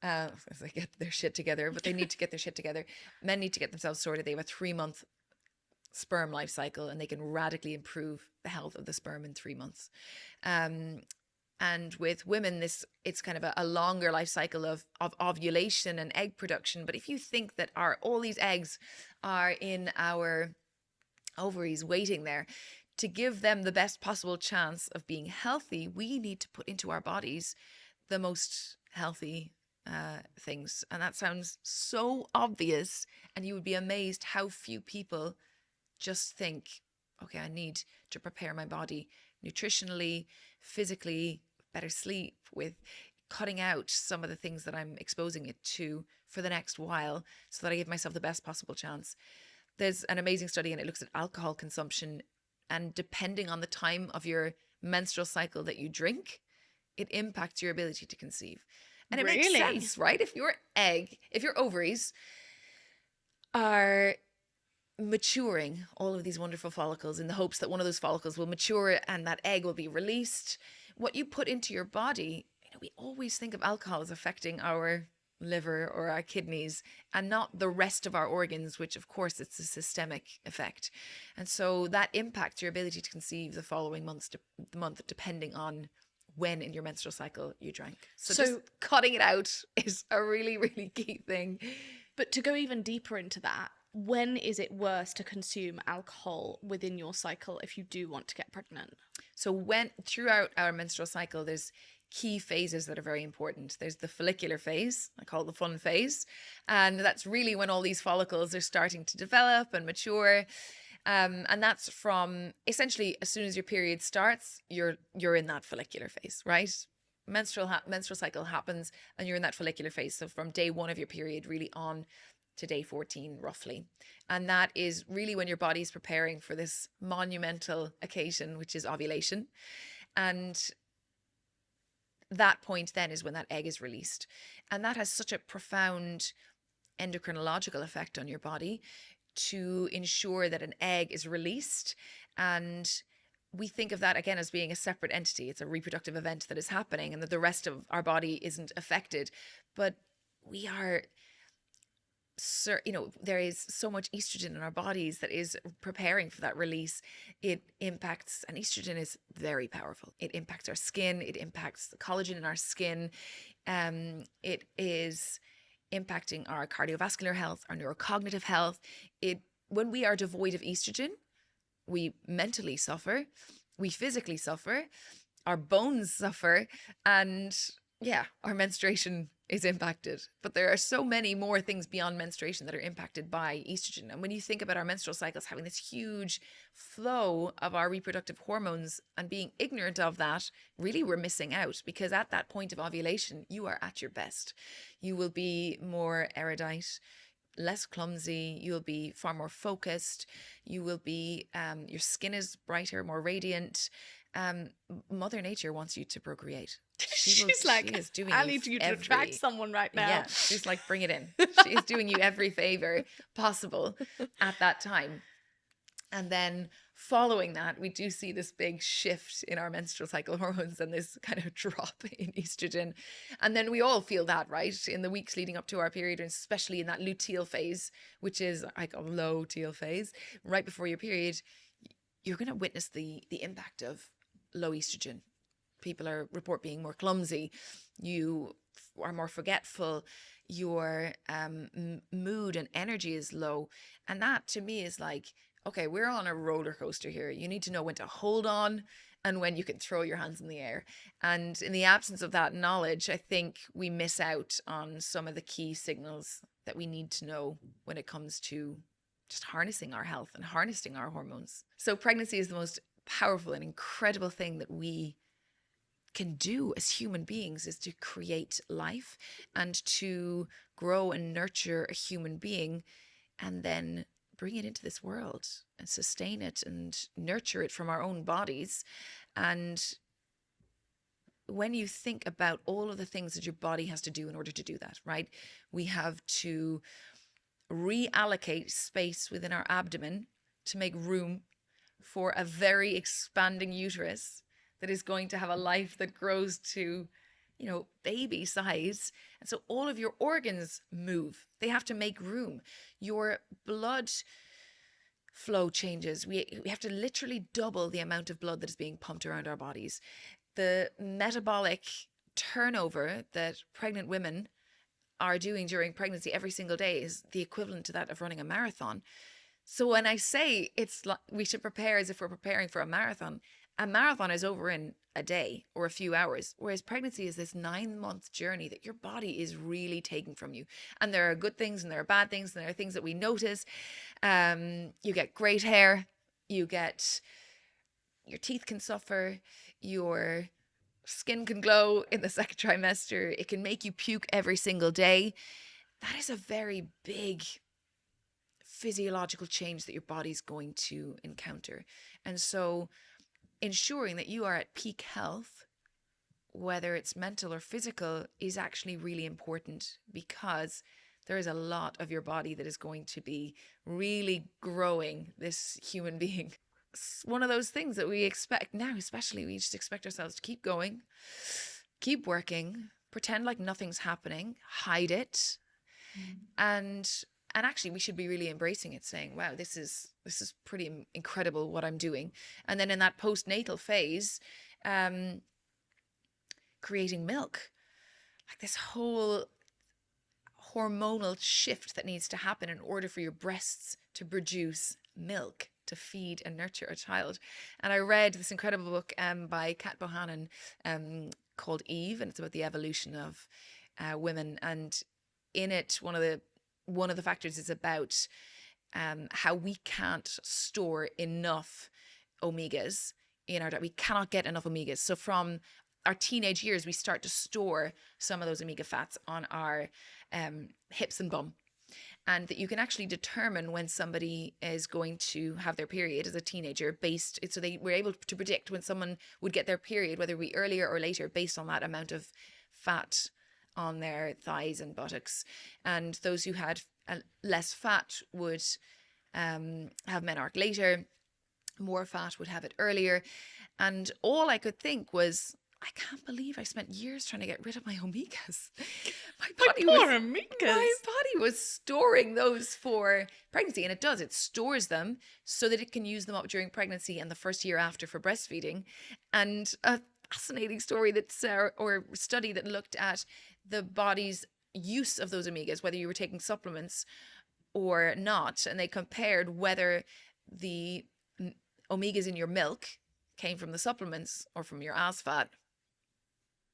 If they get their shit together, but they need to get their shit together. Men need to get themselves sorted. They have a 3-month sperm life cycle, and they can radically improve the health of the sperm in 3 months. And with women, it's kind of a longer life cycle of ovulation and egg production. But if you think that all these eggs are in our ovaries waiting there, to give them the best possible chance of being healthy, we need to put into our bodies the most healthy things. And that sounds so obvious, and you would be amazed how few people just think, okay, I need to prepare my body nutritionally, physically, better sleep, with cutting out some of the things that I'm exposing it to for the next while, so that I give myself the best possible chance. There's an amazing study, and it looks at alcohol consumption, and depending on the time of your menstrual cycle that you drink, it impacts your ability to conceive. And it makes sense, right? If your ovaries are maturing all of these wonderful follicles in the hopes that one of those follicles will mature and that egg will be released, what you put into your body, we always think of alcohol as affecting our liver or our kidneys and not the rest of our organs, which of course it's a systemic effect. And so that impacts your ability to conceive the following month depending on when in your menstrual cycle you drank. So just cutting it out is a really, really key thing. But to go even deeper into that, When is it worse to consume alcohol within your cycle if you do want to get pregnant? So throughout our menstrual cycle, there's key phases that are very important. There's the follicular phase, I call it the fun phase. And that's really when all these follicles are starting to develop and mature. And that's from essentially as soon as your period starts, you're in that follicular phase, right? Menstrual cycle happens and you're in that follicular phase. So from day 1 of your period really on to day 14 roughly. And that is really when your body's preparing for this monumental occasion, which is ovulation. And that point then is when that egg is released. And that has such a profound endocrinological effect on your body to ensure that an egg is released. And we think of that again as being a separate entity. It's a reproductive event that is happening and that the rest of our body isn't affected. But we are, there is so much estrogen in our bodies that is preparing for that release. It impacts, and estrogen is very powerful. It impacts our skin. It impacts the collagen in our skin. It is impacting our cardiovascular health, our neurocognitive health. When we are devoid of estrogen, we mentally suffer, we physically suffer, our bones suffer, and our menstruation is impacted. But there are so many more things beyond menstruation that are impacted by estrogen. And when you think about our menstrual cycles having this huge flow of our reproductive hormones and being ignorant of that, really we're missing out, because at that point of ovulation, you are at your best. You will be more erudite, less clumsy, you'll be far more focused, you will be, your skin is brighter, more radiant. Mother Nature wants you to procreate. She is doing I need you to attract someone right now. Yeah, she's like, bring it in. She is doing you every favor possible at that time. And then following that, we do see this big shift in our menstrual cycle hormones and this kind of drop in estrogen. And then we all feel that, right? In the weeks leading up to our period, and especially in that luteal phase, which is like a low teal phase, right before your period, you're going to witness the impact of low estrogen. People report being more clumsy. You are more forgetful. Your mood and energy is low. And that to me is like, okay, we're on a roller coaster here. You need to know when to hold on and when you can throw your hands in the air. And in the absence of that knowledge, I think we miss out on some of the key signals that we need to know when it comes to just harnessing our health and harnessing our hormones. So pregnancy is the most powerful and incredible thing that we can do as human beings, is to create life and to grow and nurture a human being and then bring it into this world and sustain it and nurture it from our own bodies. And when you think about all of the things that your body has to do in order to do that, right? We have to reallocate space within our abdomen to make room for a very expanding uterus that is going to have a life that grows to, baby size. And so all of your organs move. They have to make room. Your blood flow changes. We have to literally double the amount of blood that is being pumped around our bodies. The metabolic turnover that pregnant women are doing during pregnancy every single day is the equivalent to that of running a marathon. So when I say it's like we should prepare as if we're preparing for a marathon is over in a day or a few hours, whereas pregnancy is this 9-month journey that your body is really taking from you. And there are good things and there are bad things and there are things that we notice. You get great hair, your teeth can suffer, your skin can glow in the second trimester, it can make you puke every single day. That is a very big physiological change that your body's going to encounter. And so ensuring that you are at peak health, whether it's mental or physical, is actually really important, because there is a lot of your body that is going to be really growing this human being. It's one of those things that we expect now, especially we just expect ourselves to keep going, keep working, pretend like nothing's happening, hide it. And actually we should be really embracing it, saying, wow, this is pretty incredible what I'm doing. And then in that postnatal phase, creating milk, like this whole hormonal shift that needs to happen in order for your breasts to produce milk to feed and nurture a child. And I read this incredible book by Kat Bohannon called Eve, and it's about the evolution of women. And in it, one of the factors is about how we can't store enough omegas in our diet. We cannot get enough omegas. So from our teenage years, we start to store some of those omega fats on our hips and bum. And that you can actually determine when somebody is going to have their period as a teenager so they were able to predict when someone would get their period, whether it be earlier or later, based on that amount of fat on their thighs and buttocks. And those who had less fat would have menarche later, more fat would have it earlier. And all I could think was, I can't believe I spent years trying to get rid of my omegas. My body was storing those for pregnancy, and it does. It stores them so that it can use them up during pregnancy and the first year after for breastfeeding. And a fascinating study that looked at the body's use of those omegas, whether you were taking supplements or not, and they compared whether the omegas in your milk came from the supplements or from your ass fat.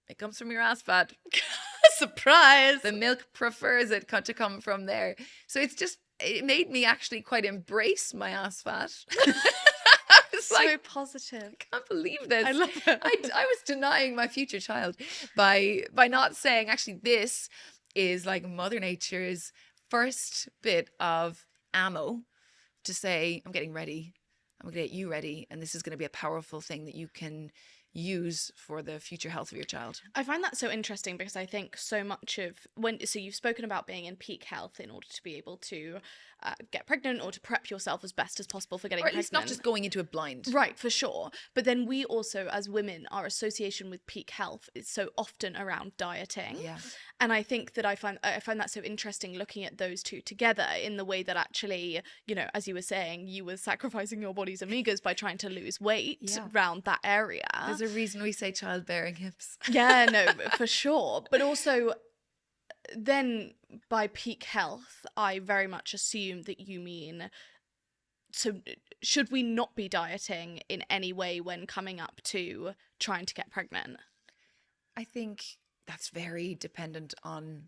It comes from your ass fat. Surprise! The milk prefers it to come from there. So it made me actually quite embrace my ass fat. It's so positive. I can't believe this. I love it. I was denying my future child by not saying, actually, this is like Mother Nature's first bit of ammo to say, I'm getting ready. I'm going to get you ready. And this is going to be a powerful thing that you can use for the future health of your child. I find that so interesting because I think so much of so you've spoken about being in peak health in order to be able to get pregnant or to prep yourself as best as possible for getting pregnant. Or at least pregnant. not just going into it blind. Right, for sure. But then we also, as women, our association with peak health is so often around dieting. Yeah. And I think that I find that so interesting looking at those two together in the way that actually, as you were saying, you were sacrificing your body's omegas by trying to lose weight around that area. There's a reason we say childbearing hips. Yeah, no, for sure. But also, then by peak health, I very much assume that you mean, so should we not be dieting in any way when coming up to trying to get pregnant? I think that's very dependent on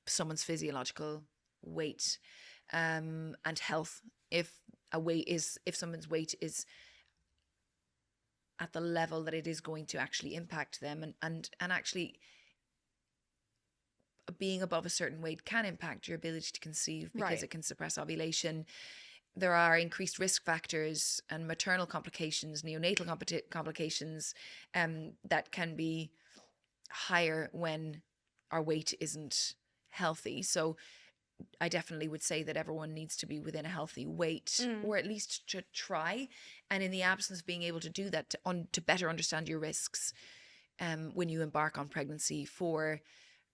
someone's physiological weight and health. If someone's weight is at the level that it is going to actually impact them, and actually being above a certain weight can impact your ability to conceive because it can suppress ovulation. There are increased risk factors and maternal complications, neonatal complications that can be higher when our weight isn't healthy. So I definitely would say that everyone needs to be within a healthy weight, or at least to try. And in the absence of being able to do that, to better understand your risks when you embark on pregnancy for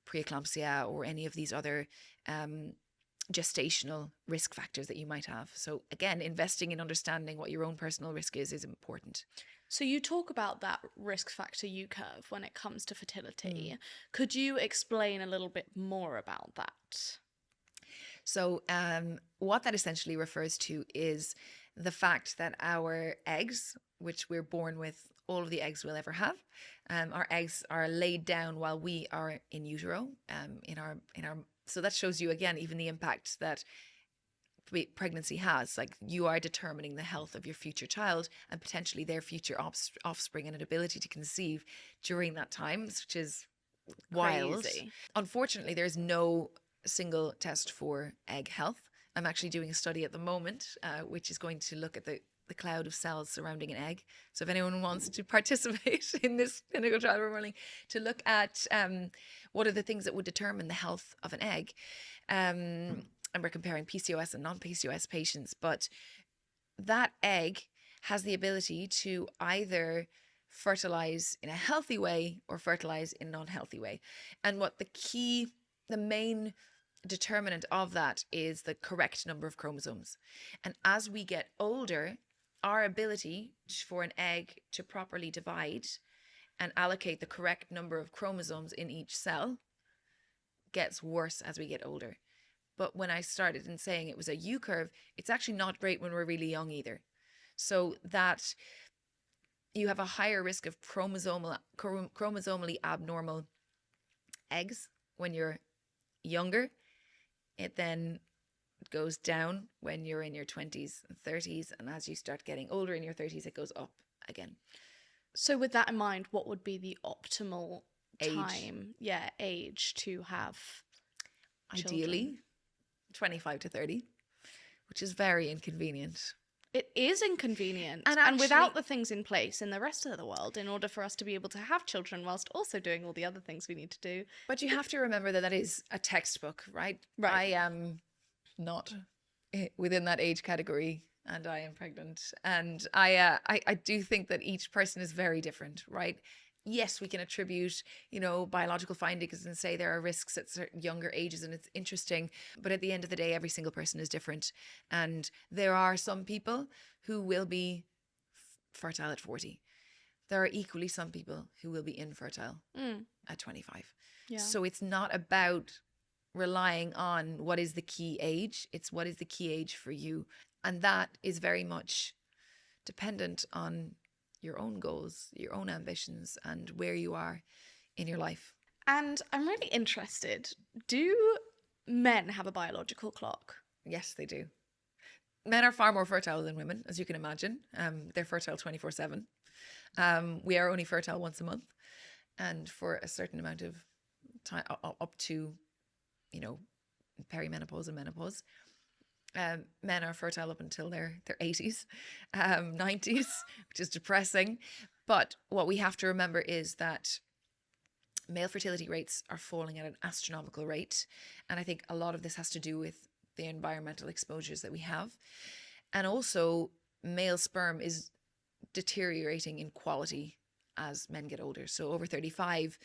preeclampsia or any of these other gestational risk factors that you might have. So again, investing in understanding what your own personal risk is important. So you talk about that risk factor U-curve when it comes to fertility. Could you explain a little bit more about that? So what that essentially refers to is the fact that our eggs, which we're born with, all of the eggs we'll ever have, our eggs are laid down while we are in utero, in our. So that shows you again even the impact that pregnancy has. Like, you are determining the health of your future child and potentially their future offspring and an ability to conceive during that time, which is wild. Crazy. Unfortunately, there is no single test for egg health. I'm actually doing a study at the moment, which is going to look at the cloud of cells surrounding an egg. So if anyone wants to participate in this clinical trial we're running, to look at what are the things that would determine the health of an egg. And we're comparing PCOS and non-PCOS patients, but that egg has the ability to either fertilize in a healthy way or fertilize in a non-healthy way. And what the main determinant of that is the correct number of chromosomes. And as we get older, our ability for an egg to properly divide and allocate the correct number of chromosomes in each cell gets worse as we get older. But when I started in saying it was a U curve, it's actually not great when we're really young either. So that you have a higher risk of chromosomally abnormal eggs when you're younger. It then goes down when you're in your 20s and 30s. And as you start getting older in your 30s, it goes up again. So with that in mind, what would be the optimal Age. age to have Ideally, children? 25 to 30, which is very inconvenient. It is inconvenient. And And without actually- the things in place in the rest of the world, in order for us to be able to have children whilst also doing all the other things we need to do. But you have to remember that is a textbook, right? Right. I am not within that age category, and I am pregnant. And I do think that each person is very different, right? Yes, we can attribute, biological findings and say there are risks at certain younger ages, and it's interesting. But at the end of the day, every single person is different. And there are some people who will be fertile at 40. There are equally some people who will be infertile at 25. Yeah. So it's not about relying on what is the key age. It's what is the key age for you. And that is very much dependent on your own goals, your own ambitions, and where you are in your life. And I'm really interested, do men have a biological clock? Yes, they do. Men are far more fertile than women, as you can imagine. They're fertile 24/7. We are only fertile once a month. And for a certain amount of time, up to, perimenopause and menopause. Men are fertile up until their 80s, 90s, which is depressing. But what we have to remember is that male fertility rates are falling at an astronomical rate. And I think a lot of this has to do with the environmental exposures that we have. And also, male sperm is deteriorating in quality as men get older. So over 35,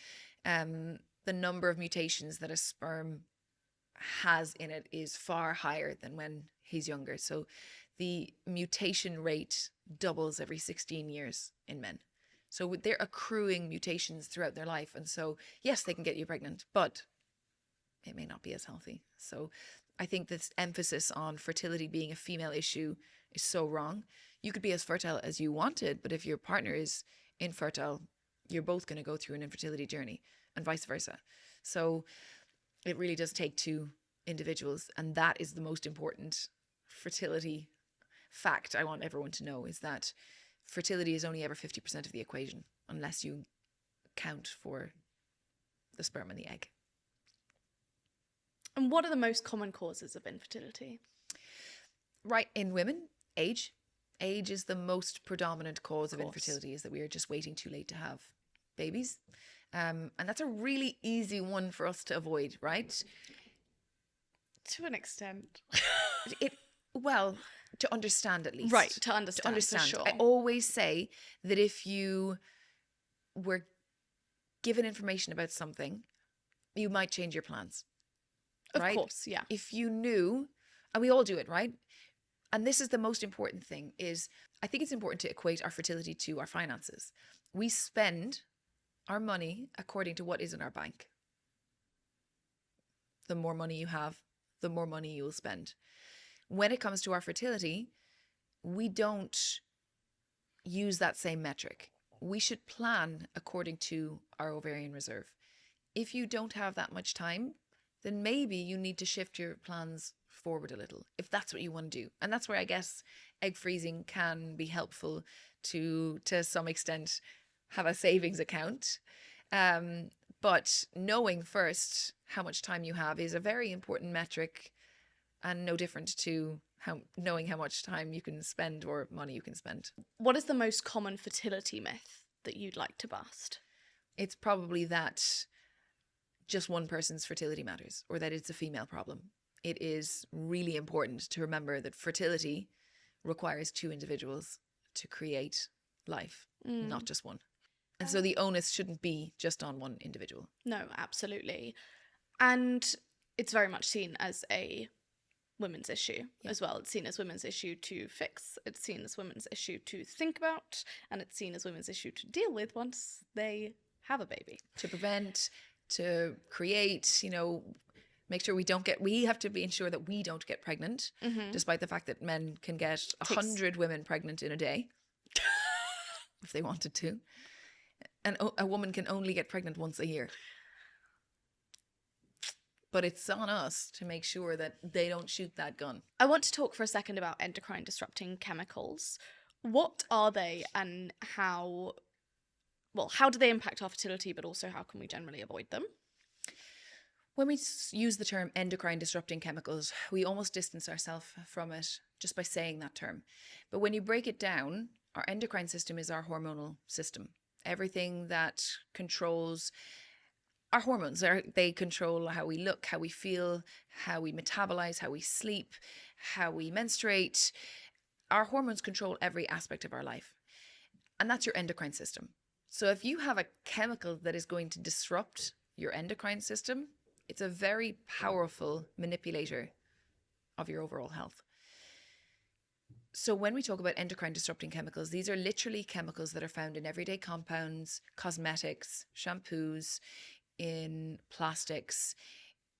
the number of mutations that a sperm has in it is far higher than when he's younger. So the mutation rate doubles every 16 years in men. So they're accruing mutations throughout their life. And so, yes, they can get you pregnant, but it may not be as healthy. So I think this emphasis on fertility being a female issue is so wrong. You could be as fertile as you wanted, but if your partner is infertile, you're both going to go through an infertility journey and vice versa. So it really does take two individuals. And that is the most important fertility fact I want everyone to know, is that fertility is only ever 50% of the equation, unless you count for the sperm and the egg. And what are the most common causes of infertility? Right, in women, age. Age is the most predominant cause of infertility, is that we are just waiting too late to have babies. And that's a really easy one for us to avoid, right? To an extent. Well, to understand at least. Right, to understand. For sure. I always say that if you were given information about something, you might change your plans. Right? Of course, yeah. If you knew, and we all do it, right? And this is the most important thing, is I think it's important to equate our fertility to our finances. We spend our money according to what is in our bank. The more money you have, the more money you will spend. When it comes to our fertility, we don't use that same metric. We should plan according to our ovarian reserve. If you don't have that much time, then maybe you need to shift your plans forward a little, if that's what you want to do. And that's where I guess egg freezing can be helpful to some extent, have a savings account. But knowing first how much time you have is a very important metric, and no different to knowing how much time you can spend or money you can spend. What is the most common fertility myth that you'd like to bust? It's probably that just one person's fertility matters, or that it's a female problem. It is really important to remember that fertility requires two individuals to create life, not just one. And so the onus shouldn't be just on one individual. No, absolutely. And it's very much seen as a women's issue as well. It's seen as women's issue to fix. It's seen as women's issue to think about. And it's seen as women's issue to deal with once they have a baby. To prevent, to create, make sure we have to ensure that we don't get pregnant, despite the fact that men can get 100 women pregnant in a day if they wanted to. And a woman can only get pregnant once a year. But it's on us to make sure that they don't shoot that gun. I want to talk for a second about endocrine disrupting chemicals. What are they, and how do they impact our fertility, but also how can we generally avoid them? When we use the term endocrine disrupting chemicals, we almost distance ourselves from it just by saying that term. But when you break it down, our endocrine system is our hormonal system. Everything that controls our hormones, they control how we look, how we feel, how we metabolize, how we sleep, how we menstruate. Our hormones control every aspect of our life. And that's your endocrine system. So if you have a chemical that is going to disrupt your endocrine system, it's a very powerful manipulator of your overall health. So when we talk about endocrine disrupting chemicals, these are literally chemicals that are found in everyday compounds, cosmetics, shampoos, in plastics,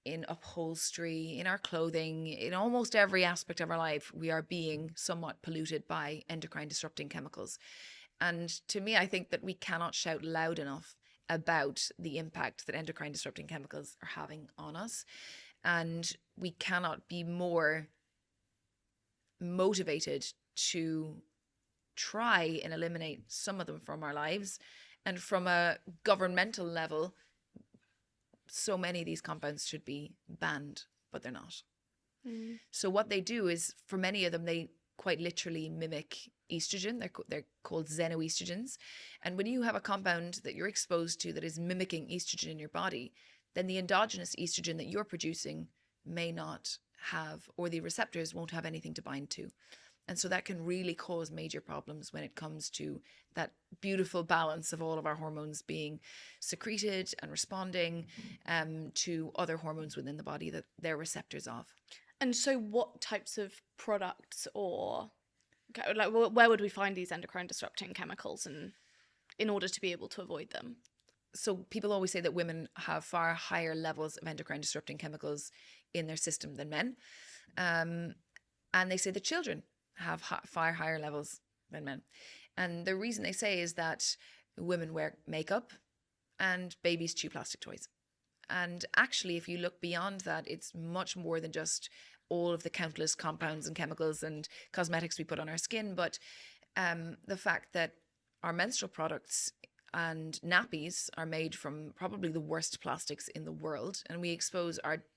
in upholstery, in our clothing, in almost every aspect of our life. We are being somewhat polluted by endocrine disrupting chemicals. And to me, I think that we cannot shout loud enough about the impact that endocrine disrupting chemicals are having on us. And we cannot be more motivated to try and eliminate some of them from our lives. And from a governmental level, so many of these compounds should be banned, but they're not. So what they do is, for many of them, they quite literally mimic estrogen. They're called xenoestrogens. And when you have a compound that you're exposed to that is mimicking estrogen in your body, then the endogenous estrogen that you're producing may not have, or the receptors won't have anything to bind to. And so that can really cause major problems when it comes to that beautiful balance of all of our hormones being secreted and responding to other hormones within the body that they're receptors of. And so what types of products, or like where would we find these endocrine disrupting chemicals, and in order to be able to avoid them? So people always say that women have far higher levels of endocrine disrupting chemicals in their system than men. And they say that children have far higher levels than men. And the reason they say is that women wear makeup and babies chew plastic toys. And actually, if you look beyond that, it's much more than just all of the countless compounds and chemicals and cosmetics we put on our skin. But the fact that our menstrual products and nappies are made from probably the worst plastics in the world. And we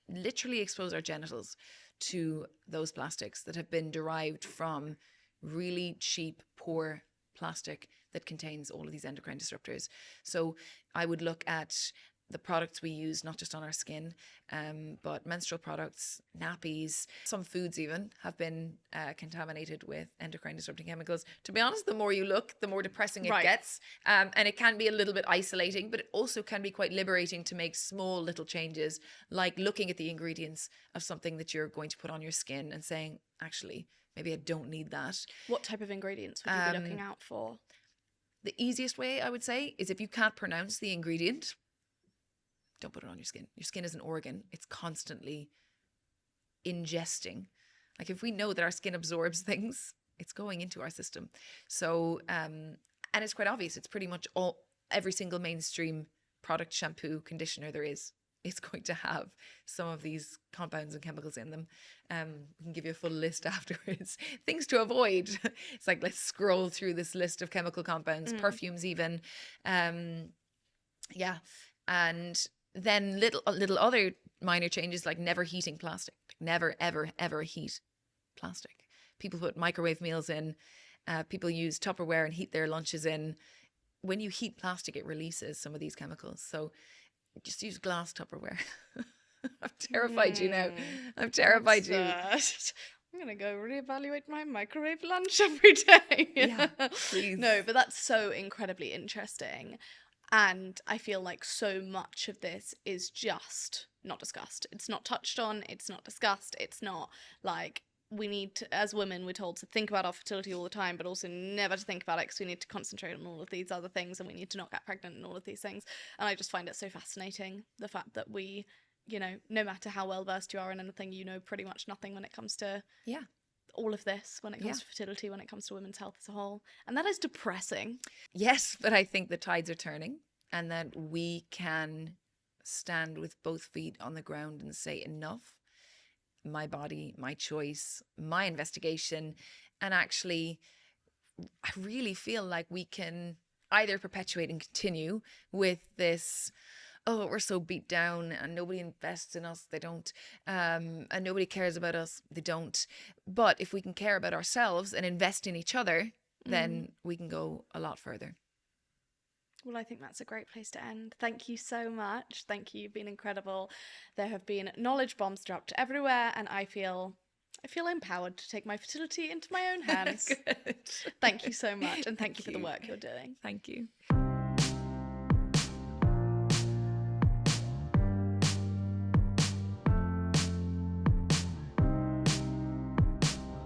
literally expose our genitals to those plastics that have been derived from really cheap, poor plastic that contains all of these endocrine disruptors. So I would look at the products we use, not just on our skin, but menstrual products, nappies, some foods even have been contaminated with endocrine disrupting chemicals. To be honest, the more you look, the more depressing it gets. And it can be a little bit isolating, but it also can be quite liberating to make small little changes, like looking at the ingredients of something that you're going to put on your skin and saying, actually, maybe I don't need that. What type of ingredients would you be looking out for? The easiest way, I would say, is if you can't pronounce the ingredient, don't put it on your skin. Your skin is an organ. It's constantly ingesting. Like if we know that our skin absorbs things, it's going into our system. So, and it's quite obvious. It's pretty much every single mainstream product, shampoo, conditioner there is going to have some of these compounds and chemicals in them. We can give you a full list afterwards. Things to avoid. It's like, let's scroll through this list of chemical compounds, perfumes even. Yeah. And then little other minor changes, like never heating plastic. Never, ever, ever heat plastic. People put microwave meals in. People use Tupperware and heat their lunches in. When you heat plastic, it releases some of these chemicals. So just use glass Tupperware. I've terrified you now. I've terrified you. I'm going to go reevaluate my microwave lunch every day. Yeah, please. No, but that's so incredibly interesting. And I feel like so much of this is just not discussed. It's not touched on. It's not discussed. It's not like we need to, as women, we're told to think about our fertility all the time, but also never to think about it because we need to concentrate on all of these other things and we need to not get pregnant and all of these things. And I just find it so fascinating, the fact that we, you know, no matter how well versed you are in anything, you know pretty much nothing when it comes to all of this, when it comes to fertility, when it comes to women's health as a whole. And that is depressing. Yes, but I think the tides are turning and that we can stand with both feet on the ground and say enough. My body, my choice, my investigation. And actually, I really feel like we can either perpetuate and continue with this, oh, we're so beat down and nobody invests in us, they don't, and nobody cares about us, they don't. But if we can care about ourselves and invest in each other, then we can go a lot further. Well, I think that's a great place to end. Thank you so much. Thank you. You've been incredible. There have been knowledge bombs dropped everywhere, and I feel empowered to take my fertility into my own hands. Good. Thank you so much, and thank you for the work you're doing. Thank you.